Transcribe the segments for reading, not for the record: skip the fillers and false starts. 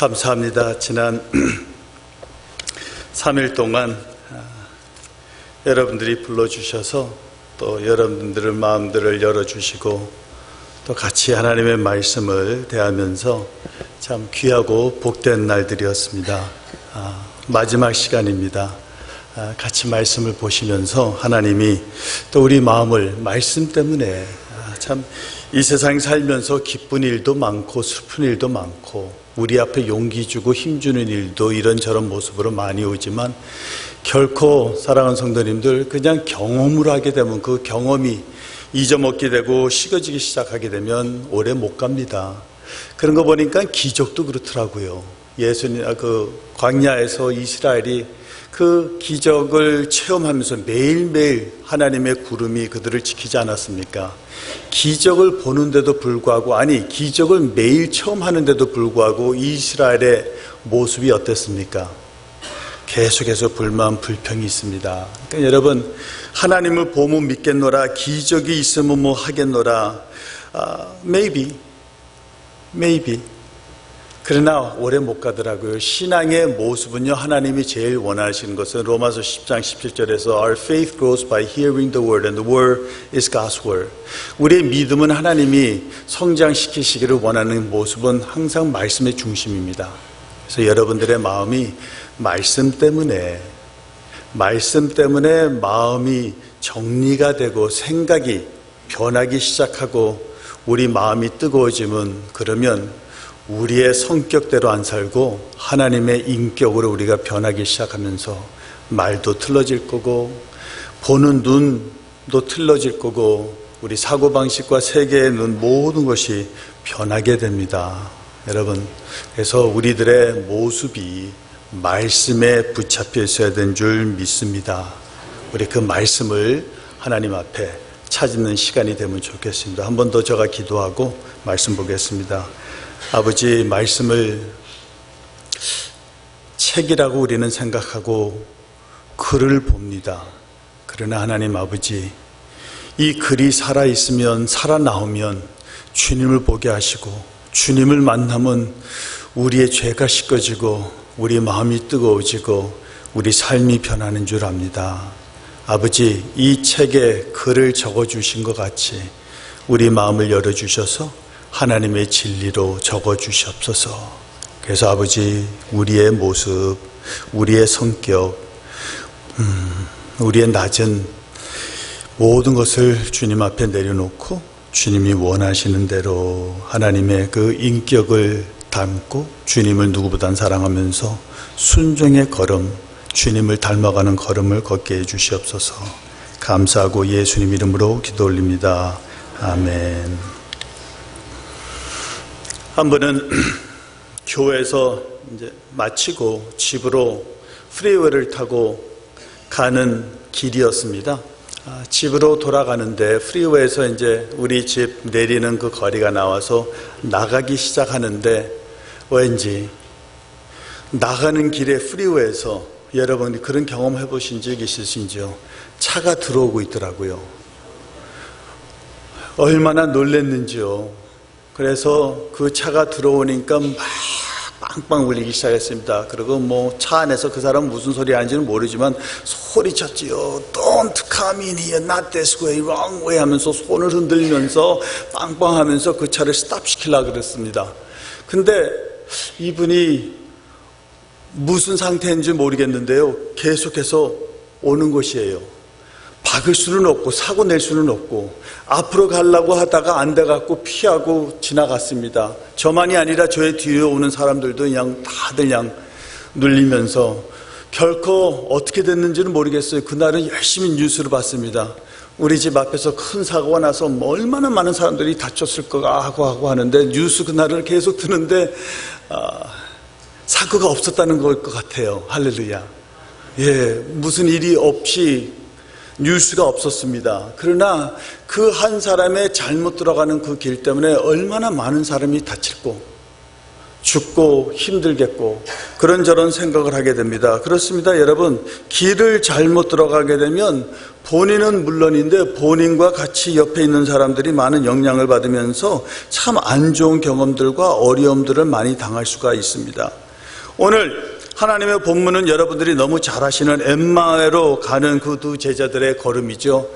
감사합니다. 지난 3일 동안 여러분들이 불러주셔서 또 여러분들의 마음들을 열어주시고 또 같이 하나님의 말씀을 대하면서 참 귀하고 복된 날들이었습니다. 마지막 시간입니다. 같이 말씀을 보시면서 하나님이 또 우리 마음을 말씀 때문에 참 이 세상 살면서 기쁜 일도 많고 슬픈 일도 많고 우리 앞에 용기 주고 힘주는 일도 이런저런 모습으로 많이 오지만 결코 사랑하는 성도님들 그냥 경험을 하게 되면 그 경험이 잊어먹게 되고 식어지기 시작하게 되면 오래 못 갑니다. 그런 거 보니까 기적도 그렇더라고요. 예수님 그 광야에서 이스라엘이 그 기적을 체험하면서 매일매일 하나님의 구름이 그들을 지키지 않았습니까? 기적을 보는데도 불구하고 기적을 매일 체험하는데도 불구하고 이스라엘의 모습이 어땠습니까? 계속해서 불만 불평이 있습니다. 그러니까 여러분 하나님을 보면 믿겠노라, 기적이 있으면 뭐 하겠노라, maybe 그러나 오래 못 가더라고요. 신앙의 모습은요, 하나님이 제일 원하시는 것은 로마서 10장 17절에서 Our faith grows by hearing the word and the word is God's word. 우리의 믿음은 하나님이 성장시키시기를 원하는 모습은 항상 말씀의 중심입니다. 그래서 여러분들의 마음이 말씀 때문에 마음이 정리가 되고 생각이 변하기 시작하고 우리 마음이 뜨거워지면 그러면 우리의 성격대로 안 살고 하나님의 인격으로 우리가 변하기 시작하면서 말도 틀어질 거고 보는 눈도 틀어질 거고 우리 사고방식과 세계의 눈 모든 것이 변하게 됩니다. 여러분, 그래서 우리들의 모습이 말씀에 붙잡혀 있어야 되는 줄 믿습니다. 우리 그 말씀을 하나님 앞에 찾는 시간이 되면 좋겠습니다. 한 번 더 제가 기도하고 말씀 보겠습니다. 아버지, 말씀을 책이라고 우리는 생각하고 글을 봅니다. 그러나 하나님 아버지, 이 글이 살아있으면 살아나오면 주님을 보게 하시고 주님을 만나면 우리의 죄가 씻겨지고 우리 마음이 뜨거워지고 우리 삶이 변하는 줄 압니다. 아버지, 이 책에 글을 적어주신 것 같이 우리 마음을 열어주셔서 하나님의 진리로 적어주시옵소서. 그래서 아버지, 우리의 모습, 우리의 성격, 우리의 낮은 모든 것을 주님 앞에 내려놓고 주님이 원하시는 대로 하나님의 그 인격을 담고 주님을 누구보다 사랑하면서 순종의 걸음, 주님을 닮아가는 걸음을 걷게 해주시옵소서. 감사하고 예수님 이름으로 기도 올립니다. 아멘. 한 번은 교회에서 이제 마치고 집으로 프리웨이를 타고 가는 길이었습니다. 집으로 돌아가는데 프리웨이에서 이제 우리 집 내리는 그 거리가 나와서 나가기 시작하는데 왠지 나가는 길에 프리웨이에서 여러분 그런 경험 해보신 적 있으신지요? 차가 들어오고 있더라고요. 얼마나 놀랐는지요. 그래서 그 차가 들어오니까 막 빵빵 울리기 시작했습니다. 그리고 뭐 차 안에서 그 사람은 무슨 소리 하는지는 모르지만 소리쳤지요. Don't come in here, not this way, wrong way 하면서 손을 흔들면서 빵빵 하면서 그 차를 스탑시키려고 그랬습니다. 근데 이분이 무슨 상태인지 모르겠는데요. 계속해서 오는 것이에요. 박을 수는 없고 사고 낼 수는 없고 앞으로 가려고 하다가 안 돼갖고 피하고 지나갔습니다. 저만이 아니라 저의 뒤에 오는 사람들도 그냥 다들 그냥 눌리면서 결코 어떻게 됐는지는 모르겠어요. 그날은 열심히 뉴스를 봤습니다. 우리 집 앞에서 큰 사고가 나서 얼마나 많은 사람들이 다쳤을 거가 하고 하는데 뉴스 그날을 계속 듣는데 사고가 없었다는 걸 것 같아요. 할렐루야. 무슨 일이 없이 뉴스가 없었습니다. 그러나 그 한 사람의 잘못 들어가는 그 길 때문에 얼마나 많은 사람이 다쳤고 죽고 힘들겠고 그런저런 생각을 하게 됩니다. 그렇습니다. 여러분, 길을 잘못 들어가게 되면 본인은 물론인데 본인과 같이 옆에 있는 사람들이 많은 영향을 받으면서 참 안 좋은 경험들과 어려움들을 많이 당할 수가 있습니다. 오늘 하나님의 본문은 여러분들이 너무 잘 아시는 엠마오로 가는 그 두 제자들의 걸음이죠.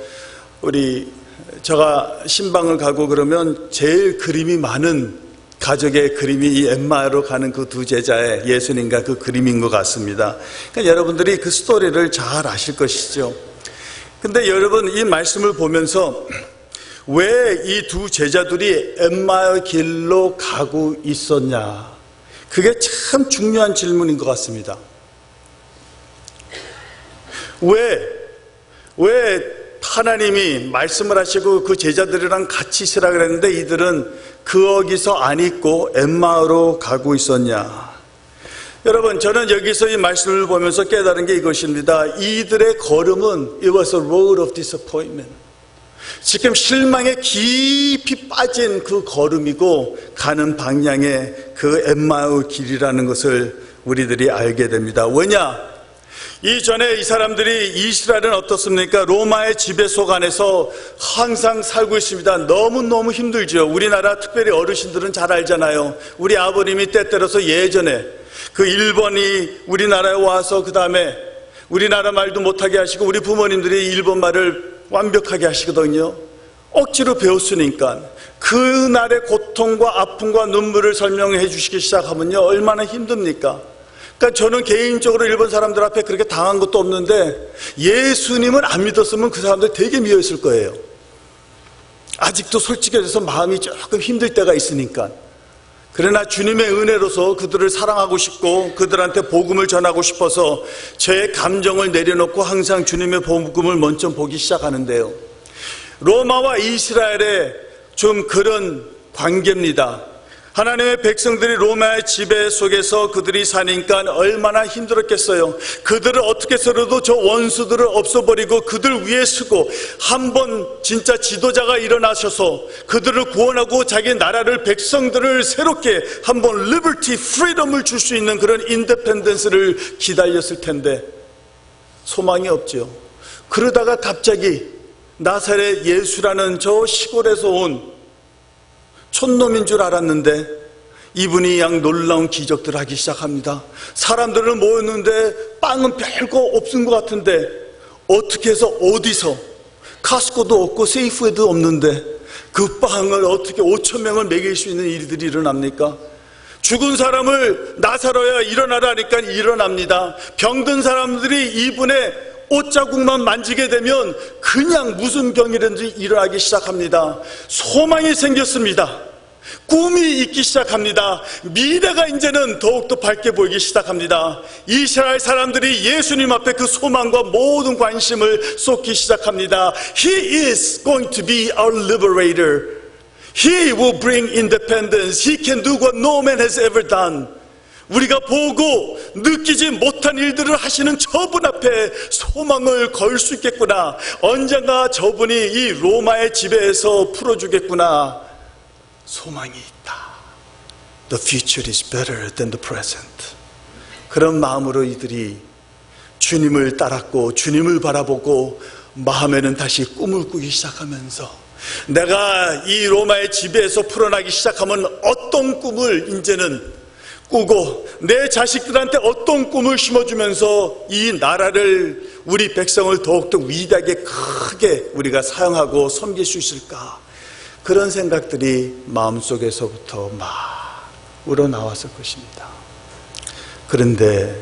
제가 신방을 가고 그러면 제일 그림이 많은 가족의 그림이 이 엠마오로 가는 그 두 제자의 예수님과 그 그림인 것 같습니다. 그러니까 여러분들이 그 스토리를 잘 아실 것이죠. 근데 여러분, 이 말씀을 보면서 왜 이 두 제자들이 엠마오 길로 가고 있었냐, 그게 참 중요한 질문인 것 같습니다. 왜 하나님이 말씀을 하시고 그 제자들이랑 같이 있으라 그랬는데 이들은 거기서 안 있고 엠마오로 가고 있었냐? 여러분, 저는 여기서 이 말씀을 보면서 깨달은 게 이것입니다. 이들의 걸음은 It was a road of disappointment. 지금 실망에 깊이 빠진 그 걸음이고 가는 방향의 그 엠마오 길이라는 것을 우리들이 알게 됩니다. 왜냐? 이전에 이 사람들이, 이스라엘은 어떻습니까? 로마의 지배속 안에서 항상 살고 있습니다. 너무너무 힘들죠. 우리나라 특별히 어르신들은 잘 알잖아요. 우리 아버님이 때때려서 예전에 그 일본이 우리나라에 와서 그 다음에 우리나라 말도 못하게 하시고 우리 부모님들이 일본 말을 완벽하게 하시거든요. 억지로 배웠으니까 그날의 고통과 아픔과 눈물을 설명해 주시기 시작하면요, 얼마나 힘듭니까? 그러니까 저는 개인적으로 일본 사람들 앞에 그렇게 당한 것도 없는데 예수님을 안 믿었으면 그 사람들 되게 미워했을 거예요. 아직도 솔직해져서 마음이 조금 힘들 때가 있으니까. 그러나 주님의 은혜로서 그들을 사랑하고 싶고 그들한테 복음을 전하고 싶어서 제 감정을 내려놓고 항상 주님의 복음을 먼저 보기 시작하는데요, 로마와 이스라엘의 좀 그런 관계입니다. 하나님의 백성들이 로마의 지배 속에서 그들이 사니까 얼마나 힘들었겠어요. 그들을 어떻게 해서라도 저 원수들을 없애버리고 그들 위에 서고 한번 진짜 지도자가 일어나셔서 그들을 구원하고 자기 나라를, 백성들을 새롭게 한번 리버티, 프리덤을 줄 수 있는 그런 인디펜던스를 기다렸을 텐데 소망이 없죠. 그러다가 갑자기 나사렛 예수라는 저 시골에서 온 촌놈인 줄 알았는데 이분이 양 놀라운 기적들을 하기 시작합니다. 사람들은 모였는데 빵은 별거 없은 것 같은데 어떻게 해서 어디서, 카스코도 없고 세이프웨도 없는데 그 빵을 어떻게 5천 명을 먹일 수 있는 일들이 일어납니까? 죽은 사람을 나사로야 일어나라니까 일어납니다. 병든 사람들이 이분의 옷자국만 만지게 되면 그냥 무슨 병이든지 일어나기 시작합니다. 소망이 생겼습니다. 꿈이 있기 시작합니다. 미래가 이제는 더욱더 밝게 보이기 시작합니다. 이스라엘 사람들이 예수님 앞에 그 소망과 모든 관심을 쏟기 시작합니다. He is going to be our liberator. He will bring independence. He can do what no man has ever done. 우리가 보고 느끼지 못한 일들을 하시는 저분 앞에 소망을 걸 수 있겠구나. 언젠가 저분이 이 로마의 지배에서 풀어주겠구나. 소망이 있다. The future is better than the present. 그런 마음으로 이들이 주님을 따랐고 주님을 바라보고 마음에는 다시 꿈을 꾸기 시작하면서 내가 이 로마의 지배에서 풀어나기 시작하면 어떤 꿈을 이제는 꾸고 내 자식들한테 어떤 꿈을 심어주면서 이 나라를, 우리 백성을 더욱더 위대하게 크게 우리가 사용하고 섬길 수 있을까, 그런 생각들이 마음속에서부터 막 우러나왔을 것입니다. 그런데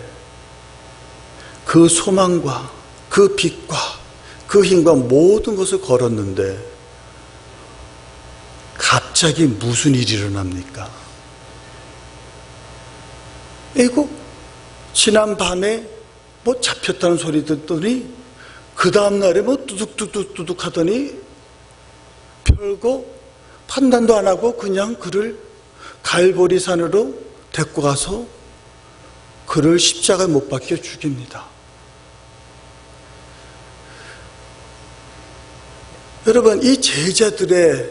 그 소망과 그 빛과 그 힘과 모든 것을 걸었는데 갑자기 무슨 일이 일어납니까? 이거 지난 밤에 뭐 잡혔다는 소리 듣더니 그 다음날에 뭐 뚜둑뚜둑 하더니 별거 판단도 안 하고 그냥 그를 갈보리산으로 데리고 가서 그를 십자가에 못 박혀 죽입니다. 여러분, 이 제자들의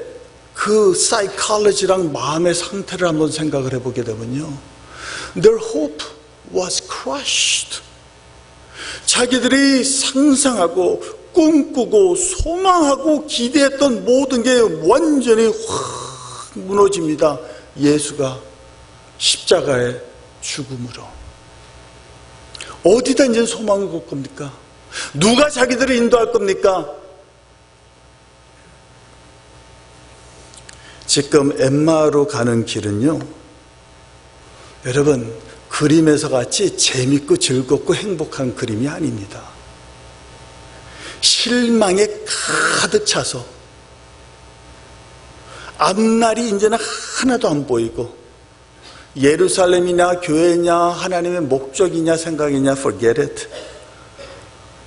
그 사이콜로지랑 마음의 상태를 한번 생각을 해보게 되면요, their hope was crushed. 자기들이 상상하고 꿈꾸고 소망하고 기대했던 모든 게 완전히 확 무너집니다. 예수가 십자가의 죽음으로. 어디다 이제 소망을 걸 겁니까? 누가 자기들을 인도할 겁니까? 지금 엠마오로 가는 길은요, 여러분, 그림에서 같이 재밌고 즐겁고 행복한 그림이 아닙니다. 실망에 가득 차서 앞날이 이제는 하나도 안 보이고, 예루살렘이냐 교회냐 하나님의 목적이냐 생각이냐 forget it.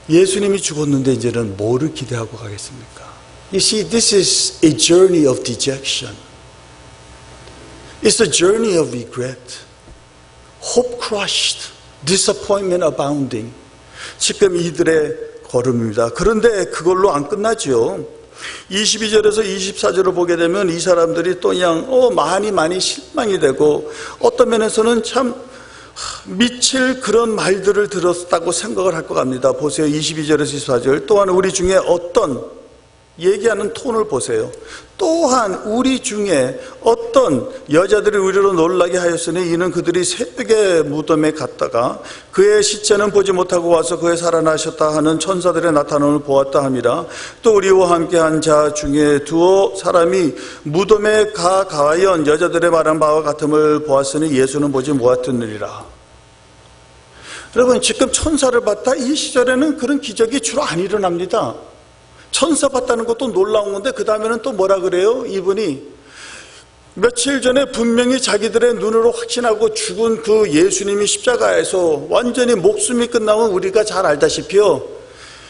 예수님이 죽었는데 이제는 뭐를 기대하고 가겠습니까? You see, this is a journey of dejection. It's a journey of regret. Hope crushed, disappointment abounding. 지금 이들의 걸음입니다. 그런데 그걸로 안 끝나죠. 22절에서 24절을 보게 되면 이 사람들이 또 그냥 많이 실망이 되고, 어떤 면에서는 참 미칠 그런 말들을 들었다고 생각을 할 것 같습니다. 보세요. 22절에서 24절. 또한 우리 중에 어떤, 얘기하는 톤을 보세요. 또한 우리 중에 어떤 여자들이 우리로 놀라게 하였으니 이는 그들이 새벽에 무덤에 갔다가 그의 시체는 보지 못하고 와서 그의 살아나셨다 하는 천사들의 나타남을 보았다 함이라. 또 우리와 함께한 자 중에 두어 사람이 무덤에 가하연 여자들의 말한 바와 같음을 보았으니 예수는 보지 못하느니라. 여러분, 지금 천사를 봤다, 이 시절에는 그런 기적이 주로 안 일어납니다. 천사 봤다는 것도 놀라운 건데, 그 다음에는 또 뭐라 그래요? 이분이 며칠 전에 분명히 자기들의 눈으로 확신하고 죽은 그 예수님이 십자가에서 완전히 목숨이 끝나면, 우리가 잘 알다시피요,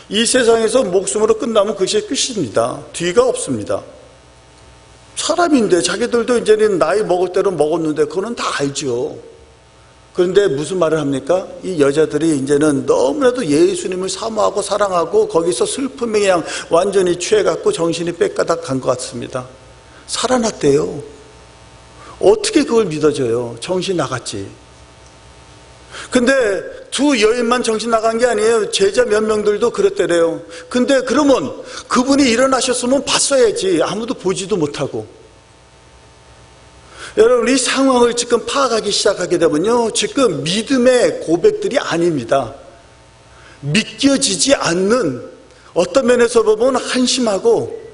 이 세상에서 목숨으로 끝나면 그것이 끝입니다. 뒤가 없습니다. 사람인데 자기들도 이제는 나이 먹을 대로 먹었는데 그거는 다 알죠. 그런데 무슨 말을 합니까? 이 여자들이 이제는 너무나도 예수님을 사모하고 사랑하고 거기서 슬픔에 그냥 완전히 취해갖고 정신이 빽가닥 간 것 같습니다. 살아났대요. 어떻게 그걸 믿어져요? 정신 나갔지. 근데 두 여인만 정신 나간 게 아니에요. 제자 몇 명들도 그랬대래요. 근데 그러면 그분이 일어나셨으면 봤어야지. 아무도 보지도 못하고. 여러분, 이 상황을 지금 파악하기 시작하게 되면요, 지금 믿음의 고백들이 아닙니다. 믿겨지지 않는, 어떤 면에서 보면 한심하고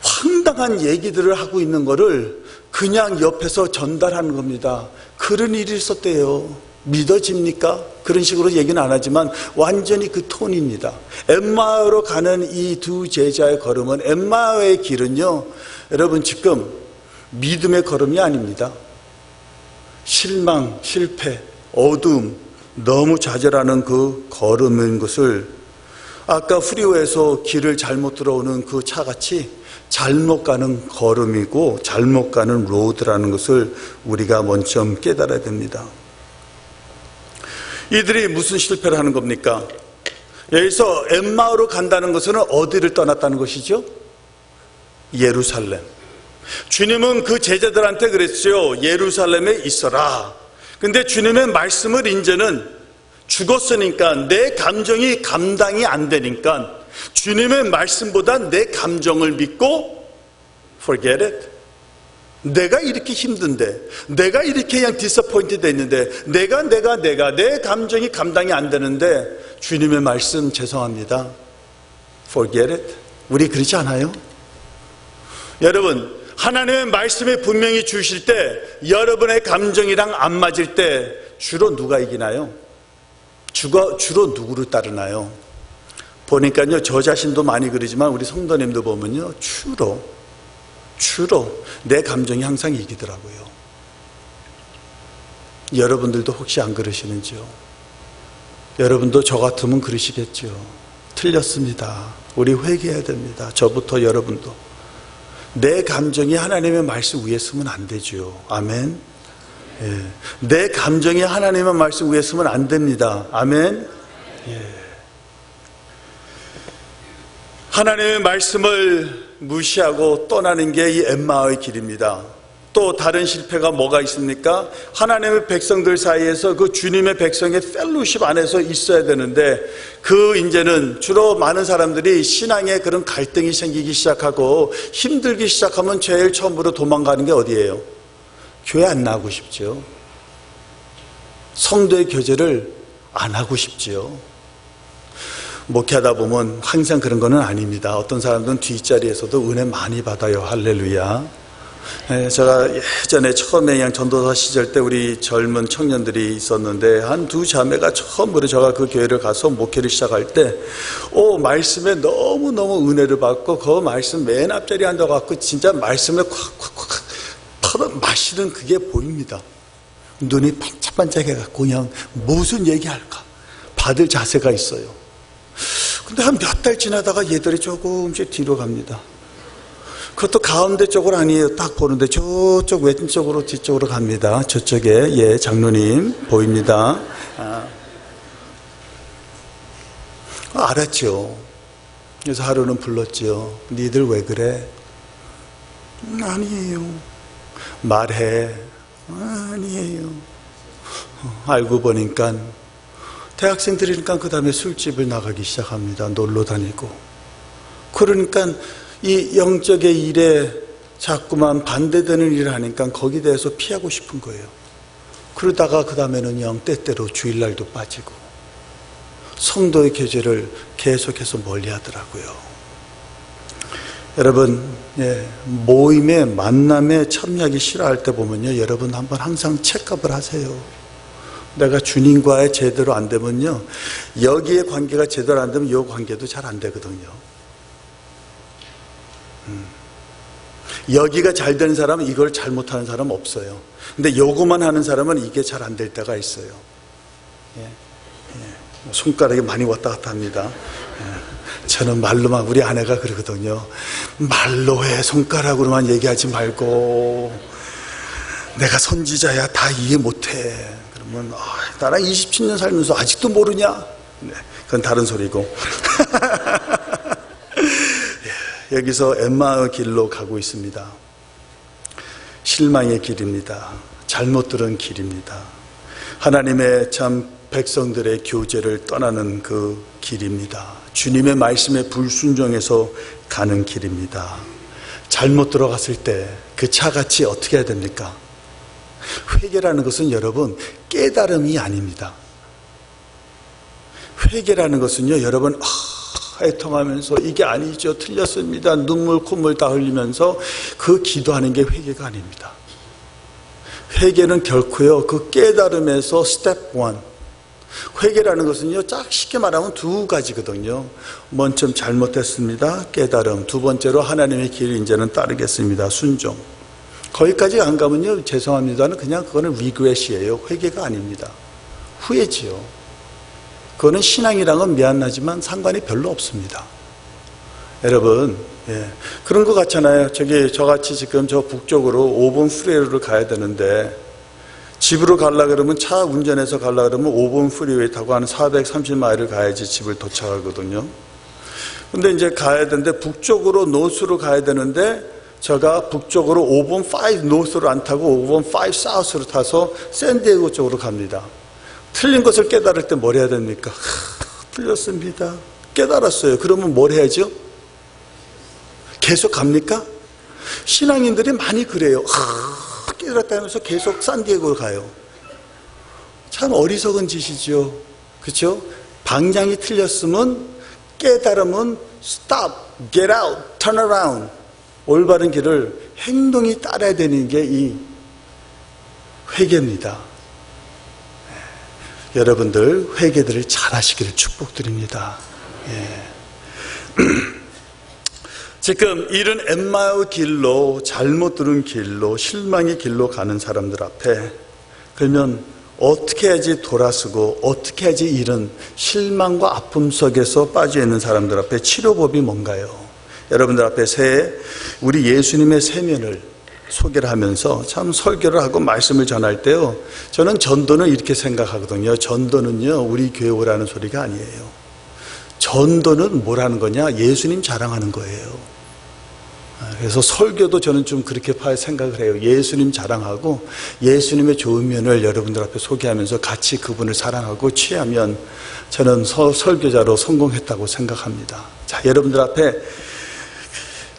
황당한 얘기들을 하고 있는 거를 그냥 옆에서 전달하는 겁니다. 그런 일이 있었대요. 믿어집니까? 그런 식으로 얘기는 안 하지만 완전히 그 톤입니다. 엠마오로 가는 이 두 제자의 걸음은, 엠마오의 길은요, 여러분, 지금 믿음의 걸음이 아닙니다. 실망, 실패, 어두움, 너무 좌절하는 그 걸음인 것을, 아까 프리웨이에서 길을 잘못 들어오는 그 차같이 잘못 가는 걸음이고 잘못 가는 로드라는 것을 우리가 먼저 깨달아야 됩니다. 이들이 무슨 실패를 하는 겁니까? 여기서 엠마오로 간다는 것은 어디를 떠났다는 것이죠? 예루살렘. 주님은 그 제자들한테 그랬죠. 예루살렘에 있어라. 근데 주님의 말씀을 이제는 죽었으니까, 내 감정이 감당이 안 되니까 주님의 말씀보다 내 감정을 믿고 forget it. 내가 이렇게 힘든데, 내가 이렇게 그냥 disappointed 했는데, 내가 내 감정이 감당이 안 되는데 주님의 말씀 죄송합니다, forget it. 우리 그렇지 않아요? 여러분, 하나님의 말씀이 분명히 주실 때 여러분의 감정이랑 안 맞을 때 주로 누가 이기나요? 주로 누구를 따르나요? 보니까요, 저 자신도 많이 그러지만 우리 성도님도 보면요, 주로 내 감정이 항상 이기더라고요. 여러분들도 혹시 안 그러시는지요? 여러분도 저 같으면 그러시겠죠. 틀렸습니다. 우리 회개해야 됩니다. 저부터 여러분도. 내 감정이 하나님의 말씀 위에 서면 안 되죠. 아멘. 예. 내 감정이 하나님의 말씀 위에 서면 안 됩니다. 아멘. 예. 하나님의 말씀을 무시하고 떠나는 게 이 엠마오의 길입니다. 또 다른 실패가 뭐가 있습니까? 하나님의 백성들 사이에서 그 주님의 백성의 펠로십 안에서 있어야 되는데, 그 이제는 주로 많은 사람들이 신앙에 그런 갈등이 생기기 시작하고 힘들기 시작하면 제일 처음으로 도망가는 게 어디예요? 교회 안 나가고 싶죠. 성도의 교제를 안 하고 싶지요. 목회하다 보면 항상 그런 거는 아닙니다. 어떤 사람들은 뒷자리에서도 은혜 많이 받아요. 할렐루야. 제가 예전에 처음에 그냥 전도사 시절 때 우리 젊은 청년들이 있었는데, 한 두 자매가 처음으로 제가 그 교회를 가서 목회를 시작할 때 말씀에 너무너무 은혜를 받고 그 말씀 맨 앞자리에 앉아갖고 진짜 말씀을 콱콱콱 털어 마시는 그게 보입니다. 눈이 반짝반짝해갖고 그냥 무슨 얘기할까 받을 자세가 있어요. 근데 한 몇 달 지나다가 얘들이 조금씩 뒤로 갑니다. 그것도 가운데 쪽으로 아니에요. 딱 보는데 저쪽 왼쪽으로 뒤쪽으로 갑니다. 저쪽에 장로님 보입니다. 알았죠. 그래서 하루는 불렀죠. 니들 왜 그래? 아니에요. 말해. 아니에요. 알고 보니까 대학생들이니까 그 다음에 술집을 나가기 시작합니다. 놀러 다니고. 그러니까 이 영적의 일에 자꾸만 반대되는 일을 하니까 거기에 대해서 피하고 싶은 거예요. 그러다가 그 다음에는 때때로 주일날도 빠지고 성도의 교제를 계속해서 멀리 하더라고요. 여러분, 모임에 만남에 참여하기 싫어할 때 보면요, 여러분 한번 항상 체크업을 하세요. 내가 주님과의 제대로 안 되면요, 여기의 관계가 제대로 안 되면 이 관계도 잘 안 되거든요. 여기가 잘 되는 사람은 이걸 잘못하는 사람은 없어요. 근데 요거만 하는 사람은 이게 잘 안 될 때가 있어요. 손가락이 많이 왔다 갔다 합니다. 저는 말로만, 우리 아내가 그러거든요. 말로 해, 손가락으로만 얘기하지 말고. 내가 선지자야, 다 이해 못해. 그러면 나랑 27년 살면서 아직도 모르냐? 그건 다른 소리고. 여기서 엠마의 길로 가고 있습니다. 실망의 길입니다. 잘못 들은 길입니다. 하나님의 참 백성들의 교제를 떠나는 그 길입니다. 주님의 말씀에 불순종해서 가는 길입니다. 잘못 들어갔을 때 그 차같이 어떻게 해야 됩니까? 회개라는 것은 여러분 깨달음이 아닙니다. 회개라는 것은요, 여러분 애통하면서 이게 아니죠, 틀렸습니다, 눈물 콧물 다 흘리면서 그 기도하는 게 회개가 아닙니다. 회개는 결코요, 그 깨달음에서 스텝 1, 회개라는 것은요, 딱 쉽게 말하면 두 가지거든요. 먼저 잘못했습니다, 깨달음. 두 번째로 하나님의 길을 이제는 따르겠습니다, 순종. 거기까지 안 가면요, 죄송합니다는 그냥 그거는 리그레시예요. 회개가 아닙니다. 후회지요. 그거는 신앙이랑은 미안하지만 상관이 별로 없습니다. 여러분, 그런 것 같잖아요. 저같이 지금 저 북쪽으로 5번 프리웨이를 가야 되는데, 집으로 가려고 그러면, 차 운전해서 가려고 그러면 5번 프리웨이 타고 한 430마일을 가야지 집을 도착하거든요. 근데 이제 가야 되는데, 북쪽으로 노스로 가야 되는데, 제가 북쪽으로 5번 5 노스로 안 타고 5번 5 사우스로 타서 샌디에고 쪽으로 갑니다. 틀린 것을 깨달을 때 뭘 해야 됩니까? 틀렸습니다. 깨달았어요. 그러면 뭘 해야죠? 계속 갑니까? 신앙인들이 많이 그래요. 깨달았다면서 계속 샌디에고로 가요. 참 어리석은 짓이죠. 그렇죠? 방향이 틀렸으면 깨달으면 stop, get out, turn around. 올바른 길을 행동이 따라야 되는 게 이 회개입니다. 여러분들 회개들을 잘 하시기를 축복드립니다. 지금 이런 엠마의 길로, 잘못 들은 길로, 실망의 길로 가는 사람들 앞에, 그러면 어떻게 해야지 돌아서고 어떻게 해야지 이런 실망과 아픔 속에서 빠져있는 사람들 앞에 치료법이 뭔가요? 여러분들 앞에 우리 예수님의 세면을 소개를 하면서 참 설교를 하고 말씀을 전할 때요, 저는 전도는 이렇게 생각하거든요. 전도는요, 우리 교회 오라는 소리가 아니에요. 전도는 뭐라는 거냐? 예수님 자랑하는 거예요. 그래서 설교도 저는 좀 그렇게 생각을 해요. 예수님 자랑하고 예수님의 좋은 면을 여러분들 앞에 소개하면서 같이 그분을 사랑하고 취하면 저는 설교자로 성공했다고 생각합니다. 자, 여러분들 앞에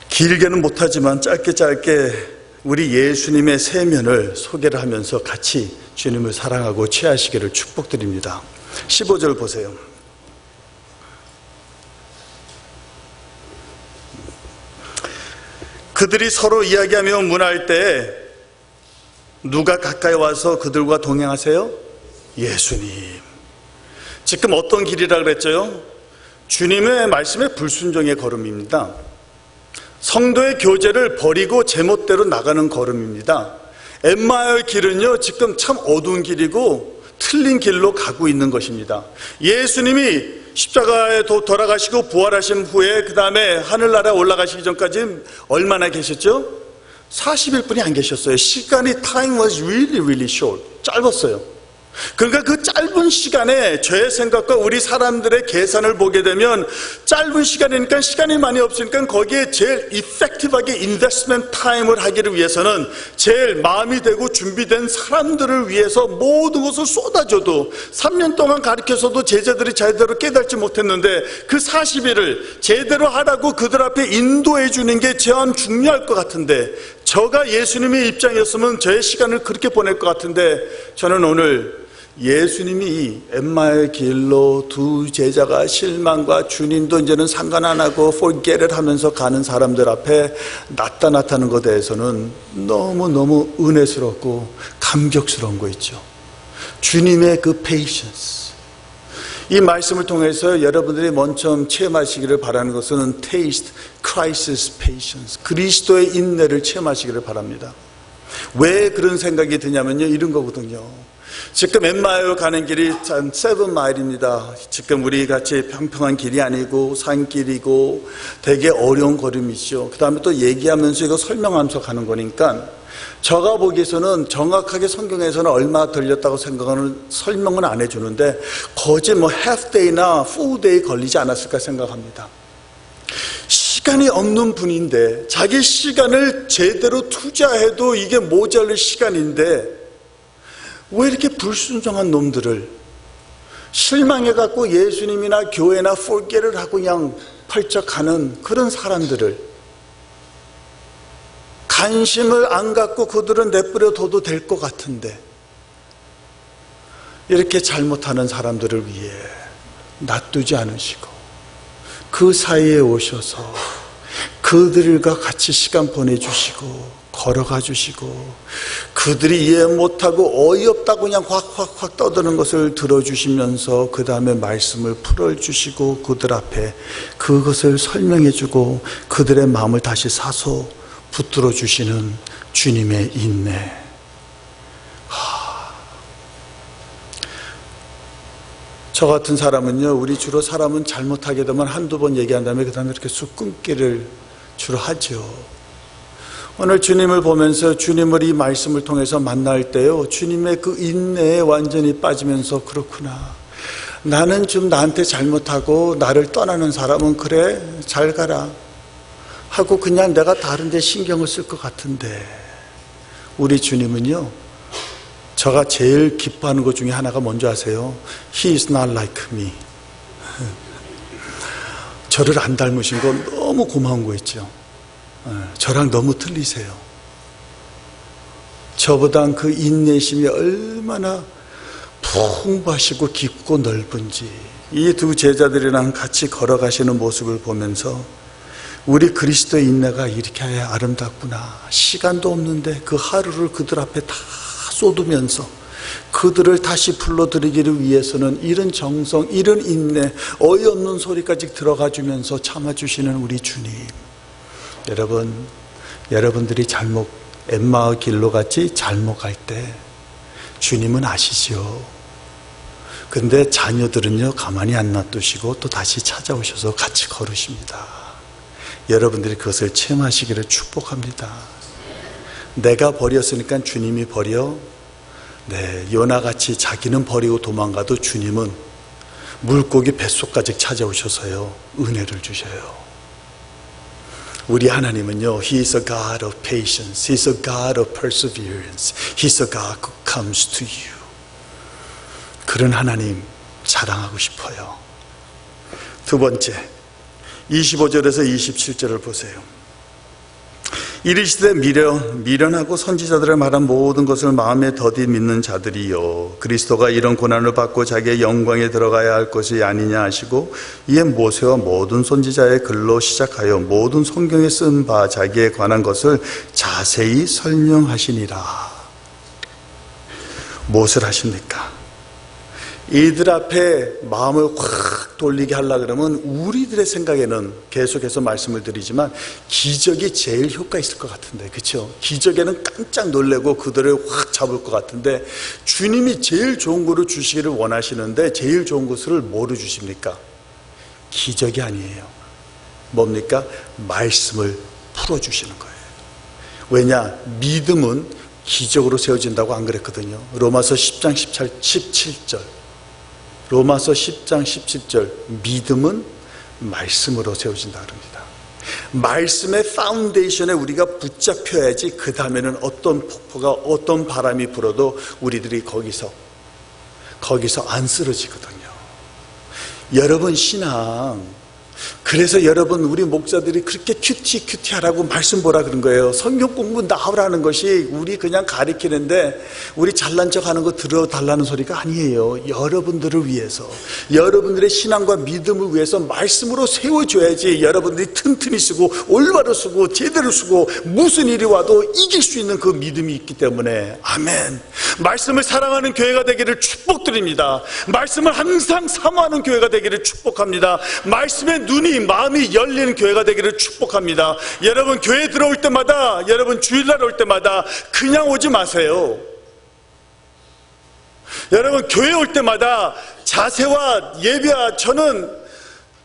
길게는 못하지만 짧게 우리 예수님의 세 면을 소개를 하면서 같이 주님을 사랑하고 취하시기를 축복드립니다. 15절 보세요. 그들이 서로 이야기하며 문화할 때 누가 가까이 와서 그들과 동행하세요? 예수님. 지금 어떤 길이라 그랬죠? 주님의 말씀에 불순종의 걸음입니다. 성도의 교제를 버리고 제멋대로 나가는 걸음입니다. 엠마의 길은요, 지금 참 어두운 길이고 틀린 길로 가고 있는 것입니다. 예수님이 십자가에 돌아가시고 부활하신 후에 그 다음에 하늘나라에 올라가시기 전까지 얼마나 계셨죠? 40일뿐이 안 계셨어요. 시간이 time was really short. 짧았어요. 그러니까 그 짧은 시간에 죄의 생각과 우리 사람들의 계산을 보게 되면 짧은 시간이니까 시간이 많이 없으니까 거기에 제일 이펙티브하게 인베스트먼트 타임을 하기를 위해서는 제일 마음이 되고 준비된 사람들을 위해서 모든 것을 쏟아줘도 3년 동안 가르쳐서도 제자들이 제대로 깨닫지 못했는데 그 40일을 제대로 하라고 그들 앞에 인도해 주는 게 제일 중요할 것 같은데, 저가 예수님의 입장이었으면 저의 시간을 그렇게 보낼 것 같은데, 저는 오늘 예수님이 이 엠마의 길로 두 제자가 실망과 주님도 이제는 상관 안 하고 forget it 하면서 가는 사람들 앞에 나타나는 것에 대해서는 너무너무 은혜스럽고 감격스러운 거 있죠. 주님의 그 patience. 이 말씀을 통해서 여러분들이 먼저 체험하시기를 바라는 것은 taste Christ's patience. 그리스도의 인내를 체험하시기를 바랍니다. 왜 그런 생각이 드냐면요, 이런 거거든요. 지금 엠마에 가는 길이 한 7마일입니다. 지금 우리 같이 평평한 길이 아니고 산길이고 되게 어려운 걸음이죠. 그 다음에 또 얘기하면서 이거 설명하면서 가는 거니까 저가 보기에서는 정확하게 성경에서는 얼마 걸렸다고 생각하는 설명은 안 해주는데 거의 뭐 half day나 full day 걸리지 않았을까 생각합니다. 시간이 없는 분인데 자기 시간을 제대로 투자해도 이게 모자랄 시간인데 왜 이렇게 불순종한 놈들을 실망해갖고 예수님이나 교회나 forget을 하고 그냥 펄쩍 가는 그런 사람들을 관심을 안 갖고 그들은 내버려 둬도 될 것 같은데 이렇게 잘못하는 사람들을 위해 놔두지 않으시고 그 사이에 오셔서 그들과 같이 시간 보내주시고 걸어가 주시고 그들이 이해 못하고 어이없다고 그냥 확 떠드는 것을 들어주시면서 그 다음에 말씀을 풀어주시고 그들 앞에 그것을 설명해주고 그들의 마음을 다시 사서 붙들어 주시는 주님의 인내. 저 같은 사람은요, 우리 주로 사람은 잘못하게 되면 한두 번 얘기한 다음에 그 다음에 이렇게 쑥 끊기를 주로 하죠. 오늘 주님을 보면서 주님을 이 말씀을 통해서 만날 때요, 주님의 그 인내에 완전히 빠지면서 그렇구나, 나는 좀 나한테 잘못하고 나를 떠나는 사람은 그래 잘 가라 하고 그냥 내가 다른 데 신경을 쓸 것 같은데 우리 주님은요, 저가 제일 기뻐하는 것 중에 하나가 뭔지 아세요? He is not like me. 저를 안 닮으신 거 너무 고마운 거 있죠. 저랑 너무 틀리세요. 저보단 그 인내심이 얼마나 풍부하시고 깊고 넓은지 이 두 제자들이랑 같이 걸어가시는 모습을 보면서 우리 그리스도의 인내가 이렇게 아름답구나. 시간도 없는데 그 하루를 그들 앞에 다 쏟으면서 그들을 다시 불러들이기를 위해서는 이런 정성, 이런 인내, 어이없는 소리까지 들어가 주면서 참아주시는 우리 주님. 여러분, 여러분들이 엠마의 길로 같이 잘못 갈 때 주님은 아시죠. 근데 자녀들은요, 가만히 안 놔두시고 또 다시 찾아오셔서 같이 걸으십니다. 여러분들이 그것을 체험하시기를 축복합니다. 내가 버렸으니까 주님이 버려. 네, 요나같이 자기는 버리고 도망가도 주님은 물고기 뱃속까지 찾아오셔서요, 은혜를 주셔요. 우리 하나님은요, He is a God of patience, He is a God of perseverance, He is a God who comes to you. 그런 하나님 자랑하고 싶어요. 두 번째, 25절에서 27절을 보세요. 이르시되 미련하고 선지자들의 말한 모든 것을 마음에 더디 믿는 자들이요, 그리스도가 이런 고난을 받고 자기의 영광에 들어가야 할 것이 아니냐 하시고, 이에 모세와 모든 선지자의 글로 시작하여 모든 성경에 쓴 바 자기에 관한 것을 자세히 설명하시니라. 무엇을 하십니까? 이들 앞에 마음을 확 돌리게 하려고 그러면 우리들의 생각에는, 계속해서 말씀을 드리지만, 기적이 제일 효과 있을 것 같은데, 그렇죠? 기적에는 깜짝 놀래고 그들을 확 잡을 것 같은데, 주님이 제일 좋은 거를 주시기를 원하시는데 제일 좋은 것을 뭐로 주십니까? 기적이 아니에요. 뭡니까? 말씀을 풀어주시는 거예요. 왜냐? 믿음은 기적으로 세워진다고 안 그랬거든요. 로마서 10장 17절. 로마서 10장 17절, 믿음은 말씀으로 세워진다 그럽니다. 말씀의 파운데이션에 우리가 붙잡혀야지 그 다음에는 어떤 폭포가, 어떤 바람이 불어도 우리들이 거기서 안 쓰러지거든요. 여러분 신앙, 그래서 여러분 우리 목사들이 그렇게 큐티하라고 말씀 보라 그런 거예요. 성경 공부 나오라는 것이 우리 그냥 가리키는데, 우리 잘난 척하는 거 들어달라는 소리가 아니에요. 여러분들을 위해서, 여러분들의 신앙과 믿음을 위해서 말씀으로 세워줘야지 여러분들이 튼튼히 쓰고 올바로 쓰고 제대로 쓰고 무슨 일이 와도 이길 수 있는 그 믿음이 있기 때문에. 아멘. 말씀을 사랑하는 교회가 되기를 축복드립니다. 말씀을 항상 사모하는 교회가 되기를 축복합니다. 말씀의 눈이, 마음이 열리는 교회가 되기를 축복합니다. 여러분 교회 들어올 때마다, 여러분 주일날 올 때마다 그냥 오지 마세요. 여러분 교회 올 때마다 자세와 예배와, 저는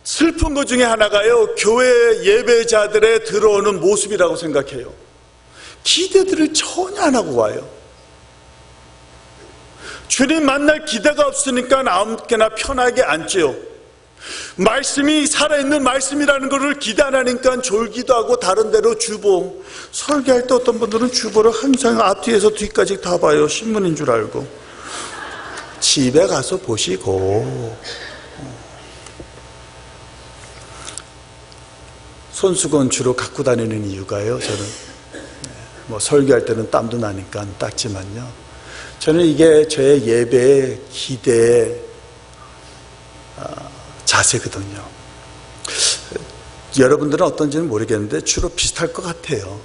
슬픈 것 중에 하나가요, 교회 예배자들의 들어오는 모습이라고 생각해요. 기대들을 전혀 안 하고 와요. 주님 만날 기대가 없으니까 아무렇게나 편하게 앉지요. 말씀이 살아있는 말씀이라는 것을 기대 안 하니까 졸기도 하고 다른 데로 주보, 설교할 때 어떤 분들은 주보를 항상 앞뒤에서 뒤까지 다 봐요. 신문인 줄 알고. 집에 가서 보시고. 손수건 주로 갖고 다니는 이유가요, 저는 뭐 설교할 때는 땀도 나니까 닦지만요, 저는 이게 저의 예배의 기대의 자세거든요. 여러분들은 어떤지는 모르겠는데 주로 비슷할 것 같아요.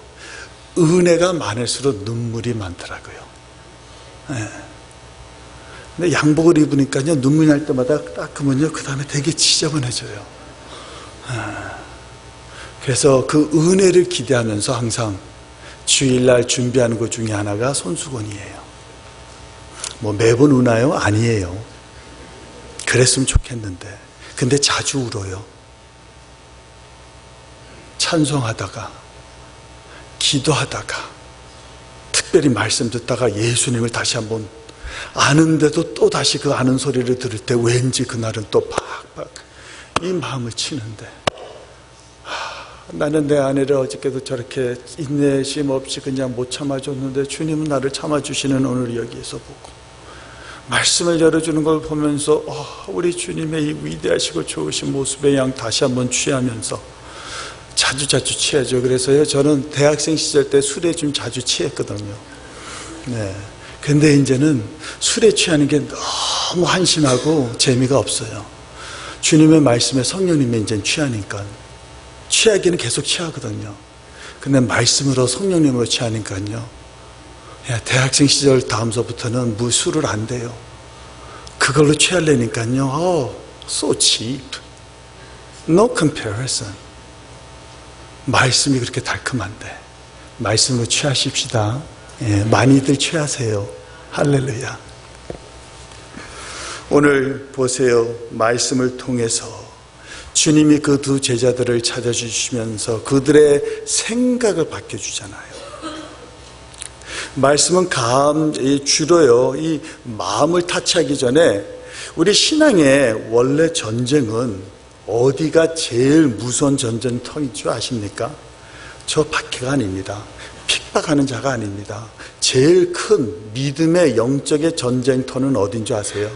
은혜가 많을수록 눈물이 많더라고요. 네. 근데 양복을 입으니까요, 눈물이 날 때마다 닦으면요, 그 다음에 되게 지저분해져요. 그래서 그 은혜를 기대하면서 항상 주일날 준비하는 것 중에 하나가 손수건이에요. 뭐 매번 우나요? 아니에요. 그랬으면 좋겠는데. 근데 자주 울어요. 찬송하다가, 기도하다가, 특별히 말씀 듣다가 예수님을 다시 한번 아는데도 또 다시 그 아는 소리를 들을 때 왠지 그날은 또 팍팍 이 마음을 치는데, 나는 내 아내를 어저께도 저렇게 인내심 없이 그냥 못 참아줬는데 주님은 나를 참아주시는 오늘 여기에서 보고 말씀을 열어주는 걸 보면서 우리 주님의 이 위대하시고 좋으신 모습의 양 다시 한번 취하면서, 자주 취하죠. 그래서요, 저는 대학생 시절 때 술에 좀 자주 취했거든요. 네. 근데 이제는 술에 취하는 게 너무 한심하고 재미가 없어요. 주님의 말씀에 성령님의 이제 취하니까, 취하기는 계속 취하거든요. 근데 말씀으로 성령님으로 취하니까요, 대학생 시절 다음서부터는 술을 안 돼요. 그걸로 취하려니까요, so cheap, no comparison. 말씀이 그렇게 달콤한데 말씀으로 취하십시다. 많이들 취하세요. 할렐루야. 오늘 보세요. 말씀을 통해서 주님이 그 두 제자들을 찾아주시면서 그들의 생각을 바뀌어주잖아요. 말씀은 주로요, 이 마음을 타치하기 전에 우리 신앙의 원래 전쟁은 어디가 제일 무서운 전쟁터인 줄 아십니까? 저 박해가 아닙니다. 핍박하는 자가 아닙니다. 제일 큰 믿음의 영적의 전쟁터는 어딘 줄 아세요?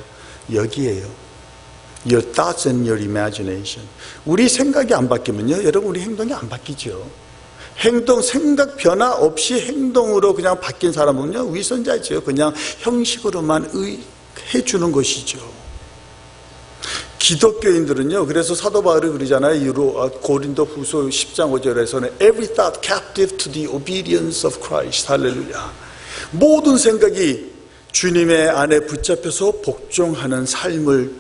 여기에요. Your thoughts and your imagination. 우리 생각이 안 바뀌면요, 여러분, 우리 행동이 안 바뀌죠. 생각 변화 없이 행동으로 그냥 바뀐 사람은요, 위선자죠. 그냥 형식으로만 해주는 것이죠. 기독교인들은요, 그래서 사도 바울이 그러잖아요. 고린도 후서 10장 5절에서는 Every thought captive to the obedience of Christ. 할렐루야. 모든 생각이 주님의 안에 붙잡혀서 복종하는 삶을,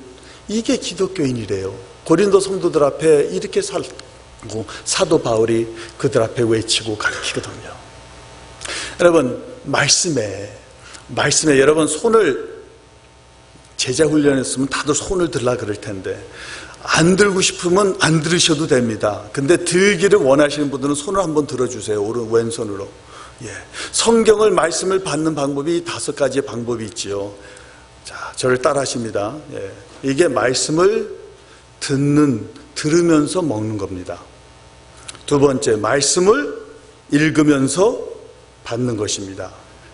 이게 기독교인이래요. 고린도 성도들 앞에 이렇게 살고 사도 바울이 그들 앞에 외치고 가르치거든요. 여러분, 말씀에 여러분 손을, 제자 훈련했으면 다들 손을 들라 그럴 텐데 안 들고 싶으면 안 들으셔도 됩니다. 근데 들기를 원하시는 분들은 손을 한번 들어주세요. 왼손으로. 예. 성경을, 말씀을 받는 방법이 5가지의 방법이 있지요. 자, 저를 따라 하십니다. 예. 이게 말씀을 들으면서 먹는 겁니다. 두 번째, 말씀을 읽으면서 받는 것입니다.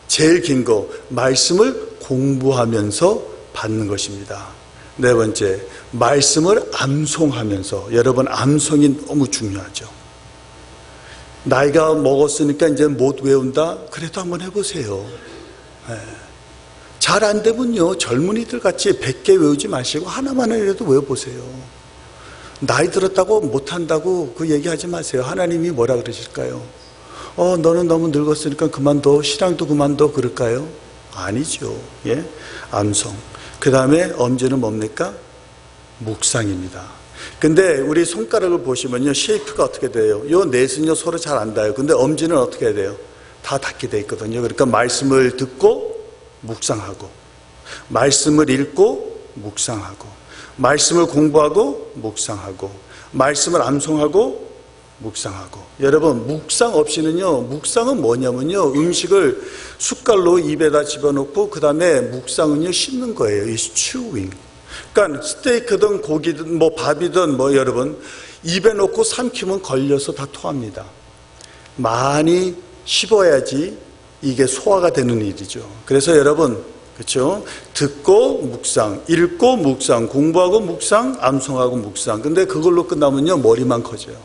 제일 긴 거, 말씀을 공부하면서 받는 것입니다. 네 번째, 말씀을 암송하면서. 여러분, 암송이 너무 중요하죠. 나이가 먹었으니까 이제 못 외운다? 그래도 한번 해보세요. 네. 잘 안 되면요, 젊은이들 같이 100개 외우지 마시고 하나만이라도 외워보세요. 나이 들었다고 못한다고 그 얘기하지 마세요. 하나님이 뭐라 그러실까요? 너는 너무 늙었으니까 그만둬, 신앙도 그만둬, 그럴까요? 아니죠. 예? 암송. 그 다음에 엄지는 뭡니까? 묵상입니다. 근데 우리 손가락을 보시면요, 쉐이프가 어떻게 돼요? 요 넷은요, 서로 잘 안 닿아요. 근데 엄지는 어떻게 해야 돼요? 다 닿게 돼 있거든요. 그러니까 말씀을 듣고 묵상하고, 말씀을 읽고 묵상하고, 말씀을 공부하고 묵상하고, 말씀을 암송하고 묵상하고. 여러분, 묵상 없이는요, 묵상은 뭐냐면요, 음식을 숟갈로 입에다 집어넣고 그 다음에 묵상은요, 씹는 거예요. It's chewing. 그러니까 스테이크든 고기든 뭐 밥이든 뭐 여러분, 입에 넣고 삼키면 걸려서 다 토합니다. 많이 씹어야지 이게 소화가 되는 일이죠. 그래서 여러분, 그렇죠? 듣고 묵상, 읽고 묵상, 공부하고 묵상, 암송하고 묵상. 근데 그걸로 끝나면요, 머리만 커져요.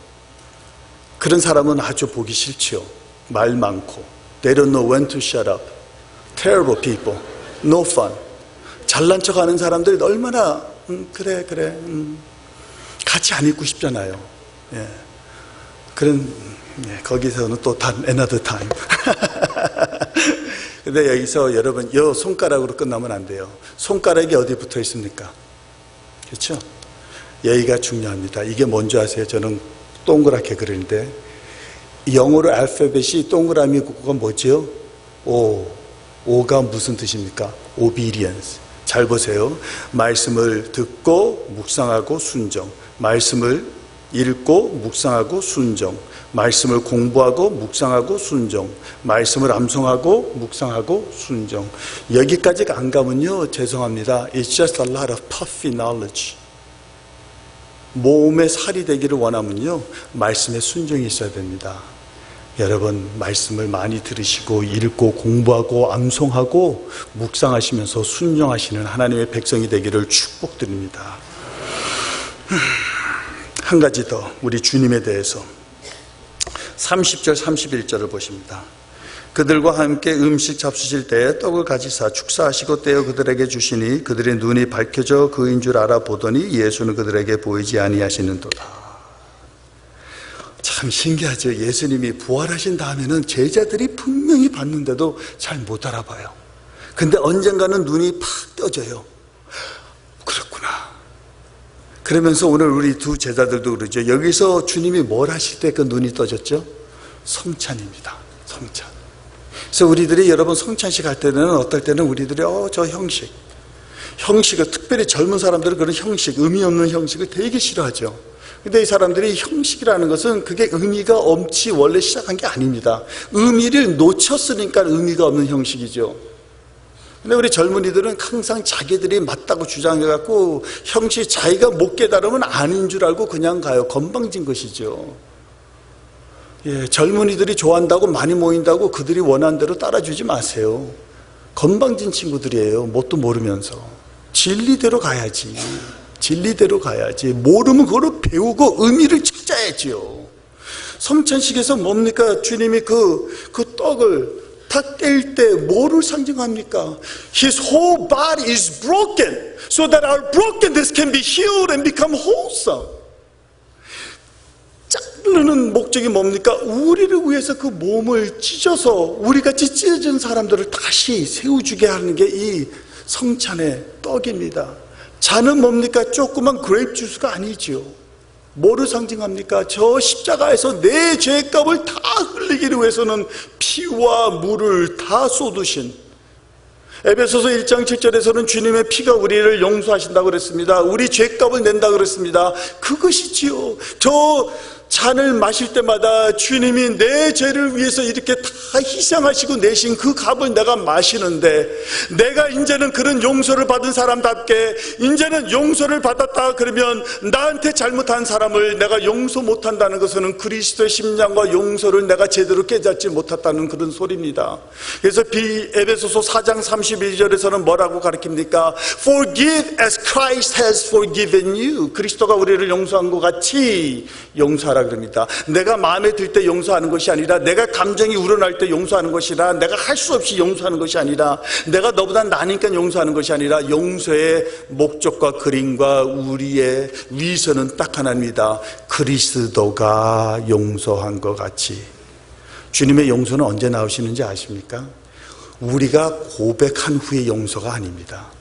그런 사람은 아주 보기 싫죠. 말 많고. They don't know when to shut up. Terrible people. No fun. 잘난 척하는 사람들이 얼마나 그래 같이 안 있고 싶잖아요. 예. 거기서는 또 another time. 근데 여기서 여러분, 요 손가락으로 끝나면 안 돼요. 손가락이 어디 붙어 있습니까? 그렇죠? 여기가 중요합니다. 이게 뭔지 아세요? 저는 동그랗게 그리는데, 영어로 알파벳이 동그라미가 뭐죠? O가 무슨 뜻입니까? Obedience. 잘 보세요. 말씀을 듣고 묵상하고 순종, 말씀을 읽고 묵상하고 순종, 말씀을 공부하고 묵상하고 순종, 말씀을 암송하고 묵상하고 순종. 여기까지 안 가면요, 죄송합니다. It's just a lot of puffy knowledge. 몸에 살이 되기를 원하면요, 말씀에 순종이 있어야 됩니다. 여러분, 말씀을 많이 들으시고 읽고 공부하고 암송하고 묵상하시면서 순종하시는 하나님의 백성이 되기를 축복드립니다. 한 가지 더, 우리 주님에 대해서 30절 31절을 보십니다. 그들과 함께 음식 잡수실 때에 떡을 가지사 축사하시고 떼어 그들에게 주시니 그들의 눈이 밝혀져 그인 줄 알아보더니 예수는 그들에게 보이지 아니하시는도다. 참 신기하죠. 예수님이 부활하신 다음에는 제자들이 분명히 봤는데도 잘 못 알아봐요. 근데 언젠가는 눈이 팍 떠져요. 그렇구나. 그러면서 오늘 우리 두 제자들도 그러죠. 여기서 주님이 뭘 하실 때 그 눈이 떠졌죠? 성찬입니다. 성찬. 그래서 우리들이 여러분 성찬식 할 때는 어떨 때는 우리들이 저 형식을, 특별히 젊은 사람들은 그런 형식, 의미 없는 형식을 되게 싫어하죠. 근데 이 사람들이 형식이라는 것은 그게 의미가 없이 원래 시작한 게 아닙니다. 의미를 놓쳤으니까 의미가 없는 형식이죠. 근데 우리 젊은이들은 항상 자기들이 맞다고 주장해갖고 형식 자기가 못 깨달으면 아닌 줄 알고 그냥 가요. 건방진 것이죠. 젊은이들이 좋아한다고 많이 모인다고 그들이 원하는 대로 따라주지 마세요. 건방진 친구들이에요. 뭣도 모르면서. 진리대로 가야지. 진리대로 가야지. 모르면 그걸 배우고 의미를 찾아야지요. 성찬식에서 뭡니까? 주님이 그 떡을 다 뗄 때 뭐를 상징합니까? His whole body is broken so that our brokenness can be healed and become wholesome. 자르는 목적이 뭡니까? 우리를 위해서 그 몸을 찢어서 우리같이 찢어진 사람들을 다시 세워주게 하는 게 이 성찬의 떡입니다. 잔은 뭡니까? 조그만 그레이프 주스가 아니지요. 뭐를 상징합니까? 저 십자가에서 내 죄값을 다 흘리기를 위해서는 피와 물을 다 쏟으신, 에베소서 1장 7절에서는 주님의 피가 우리를 용서하신다고 그랬습니다. 우리 죄값을 낸다고 그랬습니다. 그것이지요. 저 잔을 마실 때마다 주님이 내 죄를 위해서 이렇게 다 희생하시고 내신 그 값을 내가 마시는데, 내가 이제는 그런 용서를 받은 사람답게 이제는 용서를 받았다 그러면 나한테 잘못한 사람을 내가 용서 못한다는 것은 그리스도의 심장과 용서를 내가 제대로 깨닫지 못했다는 그런 소리입니다. 그래서 에베소서 4장 31절에서는 뭐라고 가르칩니까? Forgive as Christ has forgiven you. 그리스도가 우리를 용서한 것 같이 용서하라 그럽니다. 내가 마음에 들 때 용서하는 것이 아니라, 내가 감정이 우러날 때 용서하는 것이라, 내가 할 수 없이 용서하는 것이 아니라, 내가 너보다 나니까 용서하는 것이 아니라, 용서의 목적과 그림과 우리의 위선은 딱 하나입니다. 그리스도가 용서한 것 같이. 주님의 용서는 언제 나오시는지 아십니까? 우리가 고백한 후의 용서가 아닙니다.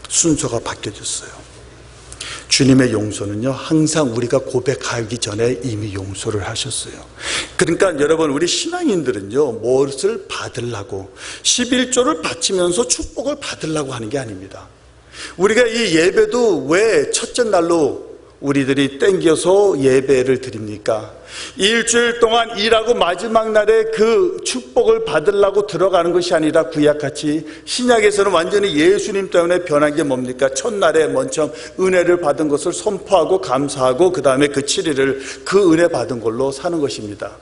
순서가 바뀌어졌어요. 주님의 용서는요, 항상 우리가 고백하기 전에 이미 용서를 하셨어요. 그러니까 여러분, 우리 신앙인들은요, 무엇을 받으려고 11조를 바치면서 축복을 받으려고 하는 게 아닙니다. 우리가 이 예배도 왜 첫째 날로 우리들이 땡겨서 예배를 드립니까? 일주일 동안 일하고 마지막 날에 그 축복을 받으려고 들어가는 것이 아니라, 구약같이 신약에서는 완전히 예수님 때문에 변한 게 뭡니까? 첫날에 먼저 은혜를 받은 것을 선포하고 감사하고 그 다음에 그 7일을 그 은혜 받은 걸로 사는 것입니다.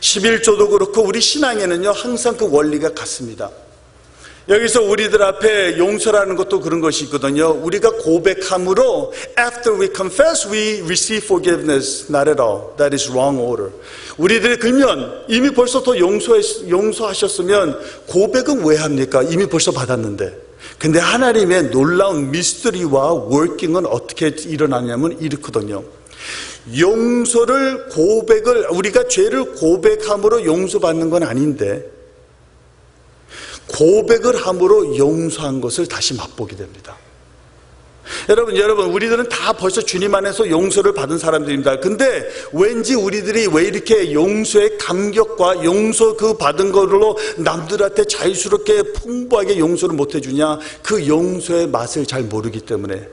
11조도 그렇고 우리 신앙에는요, 항상 그 원리가 같습니다. 여기서 우리들 앞에 용서라는 것도 그런 것이 있거든요. 우리가 고백함으로 after we confess we receive forgiveness. Not at all. That is wrong order. 우리들이 그러면 이미 벌써 더 용서하셨으면 고백은 왜 합니까? 이미 벌써 받았는데. 근데 하나님의 놀라운 미스터리와 워킹은 어떻게 일어나냐면 이렇거든요. 용서를 고백을, 우리가 죄를 고백함으로 용서받는 건 아닌데, 고백을 함으로 용서한 것을 다시 맛보게 됩니다. 여러분, 우리들은 다 벌써 주님 안에서 용서를 받은 사람들입니다. 근데 왠지 우리들이 왜 이렇게 용서의 감격과 용서 그 받은 걸로 남들한테 자유스럽게 풍부하게 용서를 못 해주냐? 그 용서의 맛을 잘 모르기 때문에.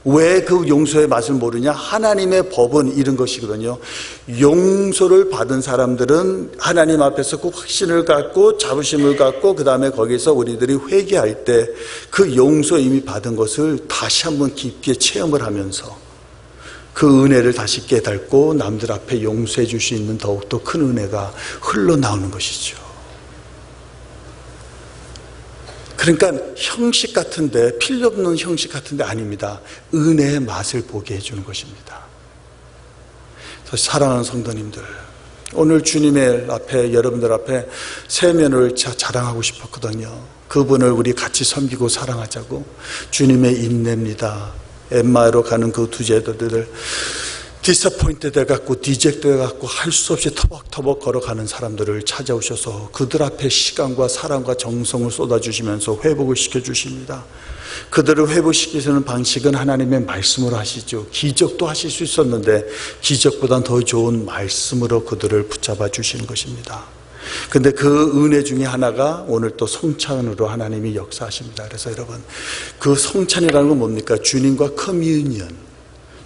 왜 그 용서의 맛을 모르냐? 하나님의 법은 이런 것이거든요. 용서를 받은 사람들은 하나님 앞에서 꼭 확신을 갖고 자부심을 갖고, 그 다음에 거기서 우리들이 회개할 때 그 용서 이미 받은 것을 다시 한번 깊게 체험을 하면서 그 은혜를 다시 깨닫고 남들 앞에 용서해 줄 수 있는 더욱더 큰 은혜가 흘러나오는 것이죠. 그러니까 형식 같은데, 필요 없는 형식 같은데 아닙니다. 은혜의 맛을 보게 해주는 것입니다. 사랑하는 성도님들, 오늘 주님의 앞에, 여러분들 앞에 세면을 자랑하고 싶었거든요. 그분을 우리 같이 섬기고 사랑하자고. 주님의 인내입니다. 엠마오로 가는 그 두 제자들, 디서포인트 돼갖고 디젝트 돼갖고 할 수 없이 터벅터벅 걸어가는 사람들을 찾아오셔서 그들 앞에 시간과 사랑과 정성을 쏟아주시면서 회복을 시켜주십니다. 그들을 회복시키시는 방식은 하나님의 말씀으로 하시죠. 기적도 하실 수 있었는데 기적보다 더 좋은 말씀으로 그들을 붙잡아 주시는 것입니다. 근데 그 은혜 중에 하나가 오늘 또 성찬으로 하나님이 역사하십니다. 그래서 여러분, 그 성찬이라는 건 뭡니까? 주님과 커뮤니언,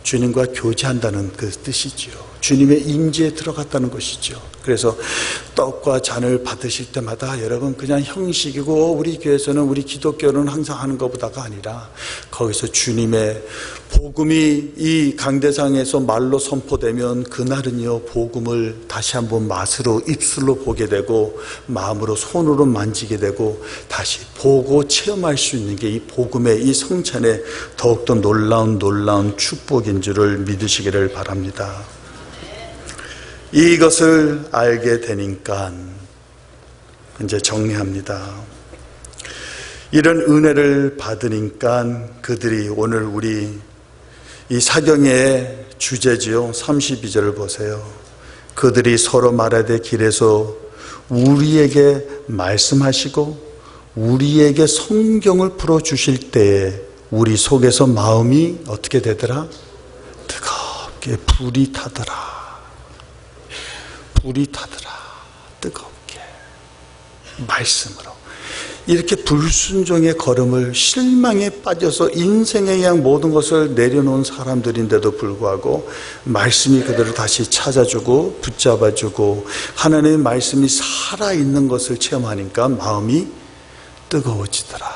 주님과 교제한다는 그 뜻이지요. 주님의 임재에 들어갔다는 것이죠. 그래서 떡과 잔을 받으실 때마다 여러분 그냥 형식이고 우리 교회에서는 우리 기독교는 항상 하는 것보다가 아니라 거기서 주님의 복음이 이 강대상에서 말로 선포되면 그날은요 복음을 다시 한번 맛으로 입술로 보게 되고 마음으로 손으로 만지게 되고 다시 보고 체험할 수 있는 게 이 복음의 이 성찬의 더욱더 놀라운 축복인 줄을 믿으시기를 바랍니다. 이것을 알게 되니까 이제 정리합니다. 이런 은혜를 받으니까 그들이 오늘 우리 이 사경의 주제지요. 32절을 보세요. 그들이 서로 말하되 길에서 우리에게 말씀하시고 우리에게 성경을 풀어주실 때에 우리 속에서 마음이 어떻게 되더라? 뜨겁게 불이 타더라. 불이 타더라. 뜨겁게 말씀으로 이렇게 불순종의 걸음을 실망에 빠져서 인생에 대한 모든 것을 내려놓은 사람들인데도 불구하고 말씀이 그들을 다시 찾아주고 붙잡아주고 하나님의 말씀이 살아있는 것을 체험하니까 마음이 뜨거워지더라.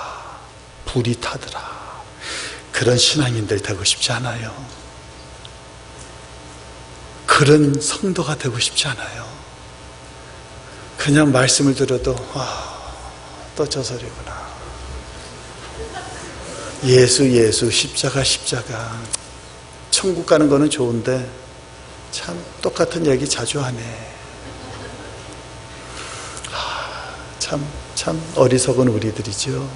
불이 타더라. 그런 신앙인들 되고 싶지 않아요. 그런 성도가 되고 싶지 않아요. 그냥 말씀을 들어도 또 저 소리구나. 예수 십자가 천국 가는 거는 좋은데 참 똑같은 얘기 자주 하네. 참 어리석은 우리들이죠.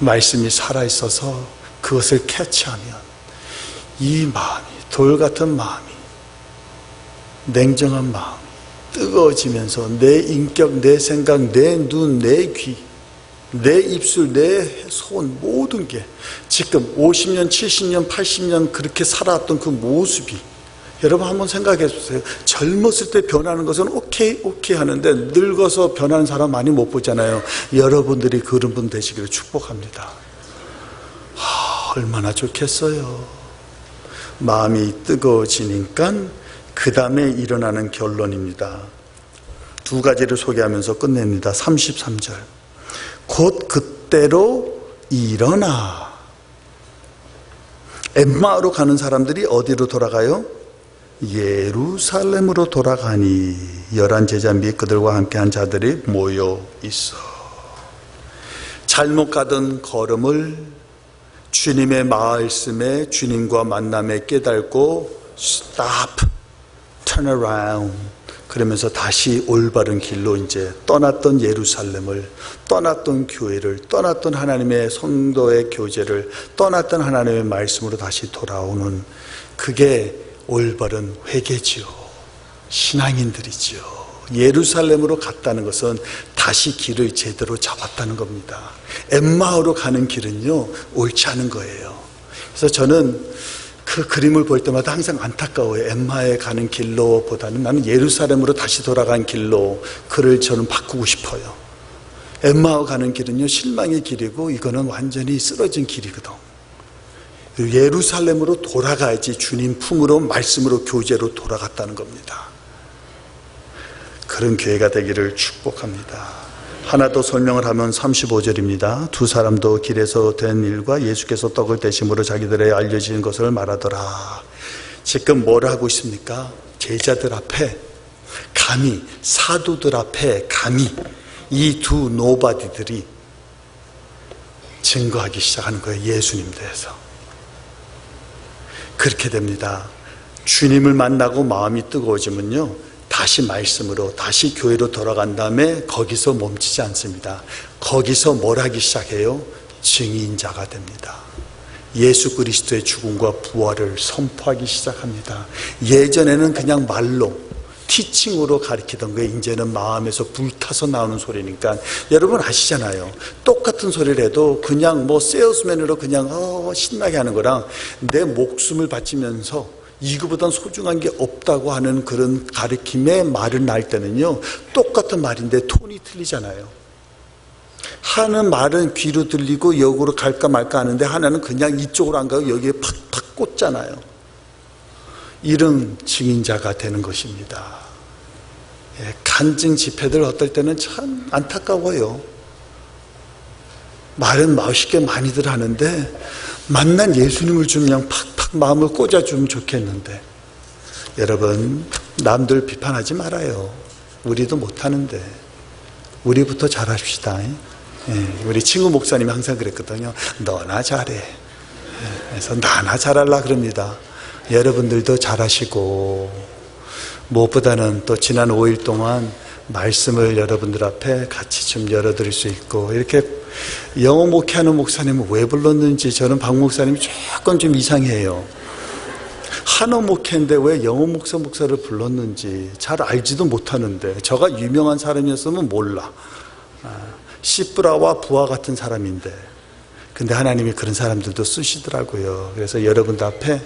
말씀이 살아있어서 그것을 캐치하면 이 마음이 돌같은 마음이 냉정한 마음 뜨거워지면서 내 인격, 내 생각, 내 눈, 내 귀, 내 입술, 내 손 모든 게 지금 50년, 70년, 80년 그렇게 살아왔던 그 모습이 여러분 한번 생각해 보세요. 젊었을 때 변하는 것은 오케이 하는데 늙어서 변하는 사람 많이 못 보잖아요. 여러분들이 그런 분 되시기를 축복합니다. 얼마나 좋겠어요. 마음이 뜨거워지니까 그 다음에 일어나는 결론입니다. 두 가지를 소개하면서 끝냅니다. 33절. 곧 그때로 일어나. 엠마오로 가는 사람들이 어디로 돌아가요? 예루살렘으로 돌아가니 11 제자 및 그들과 함께한 자들이 모여 있어. 잘못 가던 걸음을 주님의 말씀에 주님과 만남에 깨닫고 stop, turn around 그러면서 다시 올바른 길로 이제 떠났던 예루살렘을, 떠났던 교회를, 떠났던 하나님의 성도의 교제를, 떠났던 하나님의 말씀으로 다시 돌아오는 그게 올바른 회개지요. 신앙인들이지요. 예루살렘으로 갔다는 것은 다시 길을 제대로 잡았다는 겁니다. 엠마오로 가는 길은요 옳지 않은 거예요. 그래서 저는 그 그림을 볼 때마다 항상 안타까워요. 엠마에 가는 길로 보다는 나는 예루살렘으로 다시 돌아간 길로 그를 저는 바꾸고 싶어요. 엠마오 가는 길은요 실망의 길이고 이거는 완전히 쓰러진 길이거든. 예루살렘으로 돌아가야지 주님 품으로 말씀으로 교제로 돌아갔다는 겁니다. 그런 교회가 되기를 축복합니다. 하나 더 설명을 하면 35절입니다. 두 사람도 길에서 된 일과 예수께서 떡을 대심으로 자기들의 알려진 것을 말하더라. 지금 뭘 하고 있습니까? 제자들 앞에 감히, 사도들 앞에 감히 이 두 노바디들이 증거하기 시작하는 거예요. 예수님 대해서. 그렇게 됩니다. 주님을 만나고 마음이 뜨거워지면요 다시 말씀으로 다시 교회로 돌아간 다음에 거기서 멈추지 않습니다. 거기서 뭘 하기 시작해요? 증인자가 됩니다. 예수 그리스도의 죽음과 부활을 선포하기 시작합니다. 예전에는 그냥 말로 티칭으로 가르치던 게 이제는 마음에서 불타서 나오는 소리니까 여러분 아시잖아요. 똑같은 소리를 해도 그냥 뭐 세일스맨으로 그냥 신나게 하는 거랑 내 목숨을 바치면서 이거보단 소중한 게 없다고 하는 그런 가르침의 말을 날 때는요 똑같은 말인데 톤이 틀리잖아요. 하는 말은 귀로 들리고 역으로 갈까 말까 하는데 하나는 그냥 이쪽으로 안 가고 여기에 팍팍 꽂잖아요. 이름 증인자가 되는 것입니다. 간증 집회들 어떨 때는 참 안타까워요. 말은 멋있게 많이들 하는데 만난 예수님을 좀 그냥 팍팍 마음을 꽂아주면 좋겠는데, 여러분 남들 비판하지 말아요. 우리도 못하는데 우리부터 잘합시다. 우리 친구 목사님이 항상 그랬거든요. 너나 잘해. 그래서 나나 잘하려고 그럽니다. 여러분들도 잘하시고, 무엇보다는 또 지난 5일 동안 말씀을 여러분들 앞에 같이 좀 열어드릴 수 있고, 이렇게 영어 목회하는 목사님은 왜 불렀는지 저는 박 목사님이 조금 좀 이상해요. 한어 목회인데 왜 영어 목사를 불렀는지 잘 알지도 못하는데, 저가 유명한 사람이었으면 몰라. 시브라와 부하 같은 사람인데, 근데 하나님이 그런 사람들도 쓰시더라고요. 그래서 여러분들 앞에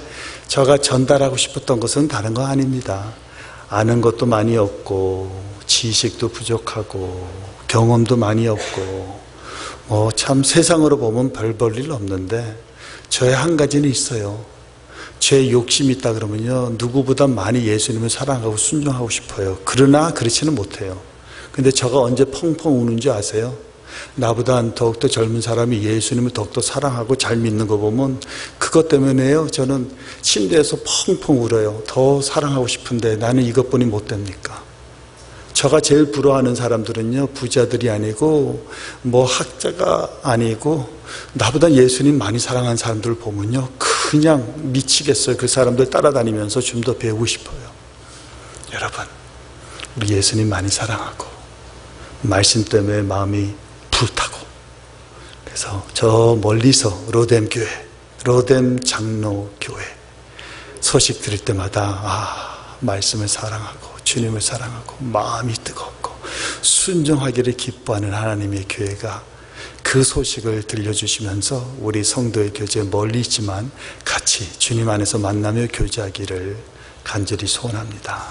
제가 전달하고 싶었던 것은 다른 거 아닙니다. 아는 것도 많이 없고, 지식도 부족하고, 경험도 많이 없고, 참 세상으로 보면 별 볼 일 없는데, 저의 한 가지는 있어요. 제 욕심이 있다 그러면요, 누구보다 많이 예수님을 사랑하고 순종하고 싶어요. 그러나 그렇지는 못해요. 근데 저가 언제 펑펑 우는지 아세요? 나보다 더욱더 젊은 사람이 예수님을 더욱더 사랑하고 잘 믿는 거 보면 그것 때문에요, 저는 침대에서 펑펑 울어요. 더 사랑하고 싶은데 나는 이것뿐이 못 됩니까? 저가 제일 부러워하는 사람들은요, 부자들이 아니고 학자가 아니고 나보다 예수님 많이 사랑하는 사람들을 보면요, 그냥 미치겠어요. 그 사람들 따라다니면서 좀 더 배우고 싶어요. 여러분, 우리 예수님 많이 사랑하고 말씀 때문에 마음이 불타고, 그래서 저 멀리서 로뎀 교회, 로뎀 장로 교회 소식 들을 때마다 말씀을 사랑하고 주님을 사랑하고 마음이 뜨겁고 순종하기를 기뻐하는 하나님의 교회가 그 소식을 들려주시면서 우리 성도의 교제 멀리 있지만 같이 주님 안에서 만나며 교제하기를 간절히 소원합니다.